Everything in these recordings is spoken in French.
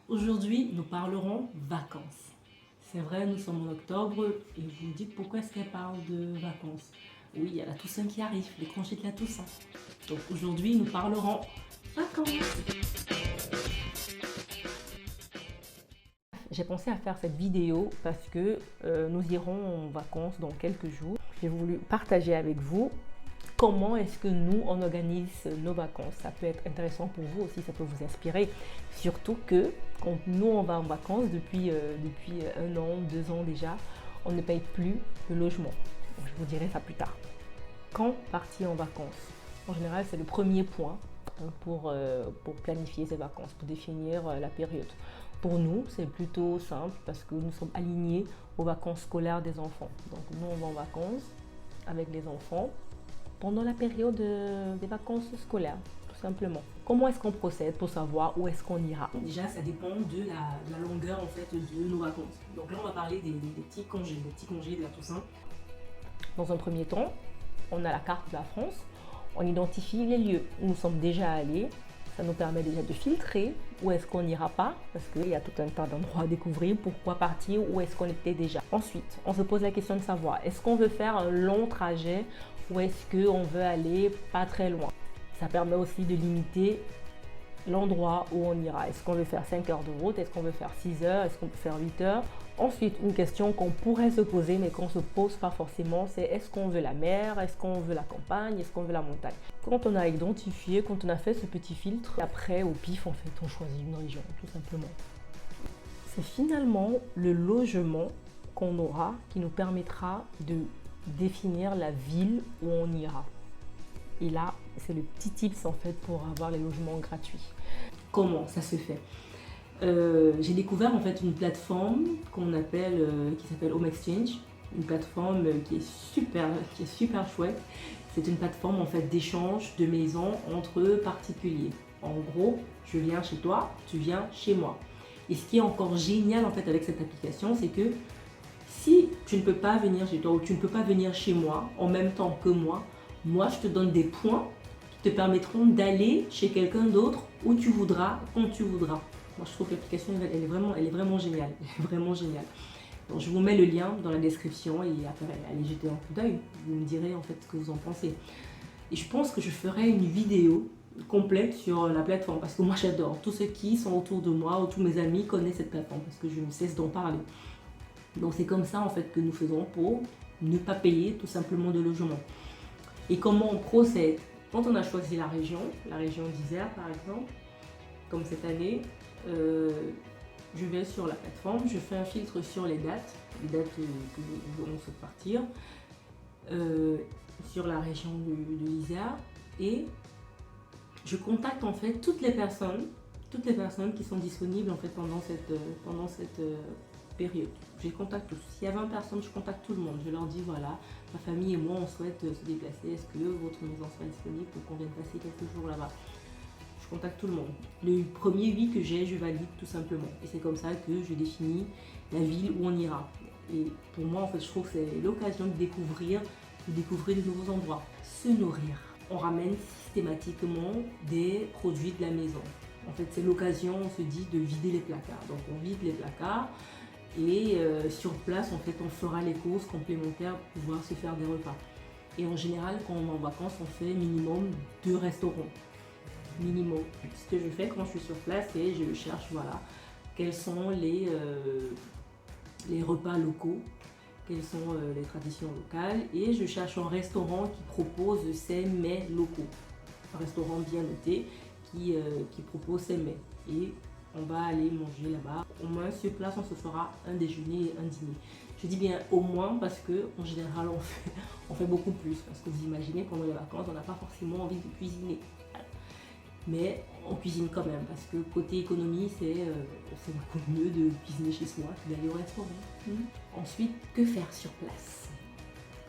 Aujourd'hui, nous parlerons vacances. C'est vrai, nous sommes en octobre et vous me dites pourquoi est-ce qu'elle parle de vacances? Oui, il y a la Toussaint qui arrive, les congés de la Toussaint. Donc aujourd'hui, nous parlerons vacances. J'ai pensé à faire cette vidéo parce que nous irons en vacances dans quelques jours. J'ai voulu partager avec vous comment est-ce que nous, on organise nos vacances. Ça peut être intéressant pour vous aussi, ça peut vous inspirer. Surtout que quand nous, on va en vacances depuis 1 an, 2 ans déjà, on ne paye plus le logement. Je vous dirai ça plus tard. Quand partir en vacances? En général, c'est le premier point pour planifier ses vacances, pour définir la période. Pour nous, c'est plutôt simple parce que nous sommes alignés aux vacances scolaires des enfants. Donc nous, on va en vacances avec les enfants pendant la période des vacances scolaires, tout simplement. Comment est-ce qu'on procède pour savoir où est-ce qu'on ira? Déjà, ça dépend de la longueur en fait de nos vacances. Donc là, on va parler des petits congés de la Toussaint. Dans un premier temps, on a la carte de la France, on identifie les lieux où nous sommes déjà allés. Ça nous permet déjà de filtrer où est-ce qu'on n'ira pas, parce qu'il y a tout un tas d'endroits à découvrir, pourquoi partir, où est-ce qu'on était déjà. Ensuite, on se pose la question de savoir, est-ce qu'on veut faire un long trajet ou est-ce qu'on veut aller pas très loin? Ça permet aussi de limiter l'endroit où on ira. Est-ce qu'on veut faire 5 heures de route? Est-ce qu'on veut faire 6 heures? Est-ce qu'on peut faire 8 heures? Ensuite, une question qu'on pourrait se poser mais qu'on ne se pose pas forcément, c'est est-ce qu'on veut la mer? Est-ce qu'on veut la campagne? Est-ce qu'on veut la montagne? Quand on a identifié, quand on a fait ce petit filtre, après au pif en fait, on choisit une région tout simplement. C'est finalement le logement qu'on aura qui nous permettra de définir la ville où on ira. Et là, c'est le petit tips en fait pour avoir les logements gratuits. Comment ça se fait? J'ai découvert en fait une plateforme qui s'appelle Home Exchange, une plateforme qui est super chouette. C'est une plateforme en fait d'échange de maisons entre particuliers. En gros, je viens chez toi, tu viens chez moi. Et ce qui est encore génial en fait avec cette application, c'est que si tu ne peux pas venir chez toi ou tu ne peux pas venir chez moi en même temps que moi je te donne des points qui te permettront d'aller chez quelqu'un d'autre où tu voudras, quand tu voudras. Moi je trouve que l'application elle est vraiment géniale, elle est vraiment géniale. Donc je vous mets le lien dans la description et après allez jeter un coup d'œil, vous me direz en fait ce que vous en pensez. Et je pense que je ferai une vidéo complète sur la plateforme parce que moi j'adore. Tous ceux qui sont autour de moi, ou tous mes amis connaissent cette plateforme parce que je ne cesse d'en parler. Donc c'est comme ça en fait que nous faisons pour ne pas payer tout simplement de logement. Et comment on procède? Quand on a choisi la région d'Isère par exemple, comme cette année, je vais sur la plateforme, je fais un filtre sur les dates que nous allons souhaite partir, sur la région de l'Isère, et je contacte en fait toutes les personnes qui sont disponibles en fait pendant cette période. Je les contacte tous. S'il y a 20 personnes, je contacte tout le monde. Je leur dis voilà, ma famille et moi on souhaite se déplacer. Est-ce que votre maison sera disponible pour qu'on vienne passer quelques jours là-bas? Je contacte tout le monde. Le premier oui que j'ai, je valide tout simplement. Et c'est comme ça que je définis la ville où on ira. Et pour moi, en fait, je trouve que c'est l'occasion de découvrir de nouveaux endroits. Se nourrir. On ramène systématiquement des produits de la maison. En fait, c'est l'occasion, on se dit, de vider les placards. Donc, on vide les placards et sur place, en fait, on fera les courses complémentaires pour pouvoir se faire des repas. Et en général, quand on est en vacances, on fait minimum 2 restaurants. Minimum. Ce que je fais quand je suis sur place, c'est je cherche, voilà, quels sont les repas locaux, quelles sont les traditions locales, et je cherche un restaurant qui propose ces mets locaux. Un restaurant bien noté qui propose ces mets. Et on va aller manger là-bas. Au moins sur place, on se fera un déjeuner et un dîner. Je dis bien au moins parce que en général, on fait beaucoup plus. Parce que vous imaginez, pendant les vacances, on n'a pas forcément envie de cuisiner. Mais on cuisine quand même parce que côté économie, c'est beaucoup mieux de cuisiner chez soi que d'aller au restaurant. Ensuite, que faire sur place?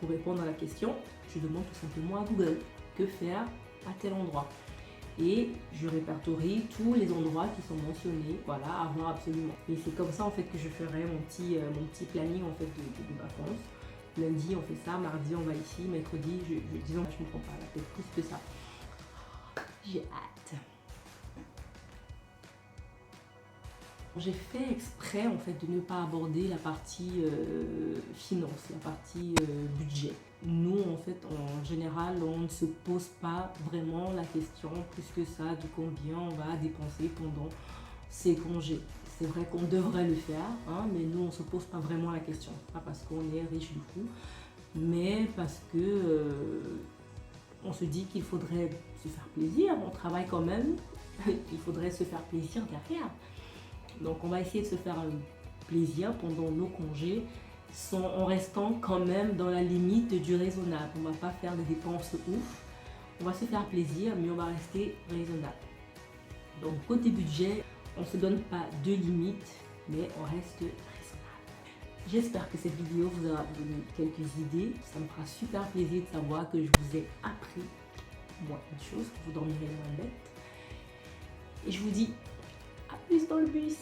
Pour répondre à la question, je demande tout simplement à Google que faire à tel endroit. Et je répertorie tous les endroits qui sont mentionnés, voilà, à voir absolument. Et c'est comme ça en fait que je ferai mon petit planning en fait de vacances. Lundi on fait ça, mardi on va ici, mercredi, disons je ne prends pas la tête plus que ça. J'ai hâte. J'ai fait exprès en fait de ne pas aborder la partie finance, la partie budget. Nous en fait en général on ne se pose pas vraiment la question plus que ça de combien on va dépenser pendant ces congés. C'est vrai qu'on devrait le faire, hein, mais nous on ne se pose pas vraiment la question. Pas parce qu'on est riche du coup, mais parce que on se dit qu'il faudrait se faire plaisir, on travaille quand même, il faudrait se faire plaisir derrière. Donc on va essayer de se faire plaisir pendant nos congés en restant quand même dans la limite du raisonnable. On ne va pas faire des dépenses ouf, on va se faire plaisir mais on va rester raisonnable. Donc côté budget, on ne se donne pas de limites mais on reste raisonnable. J'espère que cette vidéo vous aura donné quelques idées. Ça me fera super plaisir de savoir que je vous ai appris moi une chose, que vous dormirez moins bête. Et je vous dis à plus dans le bus.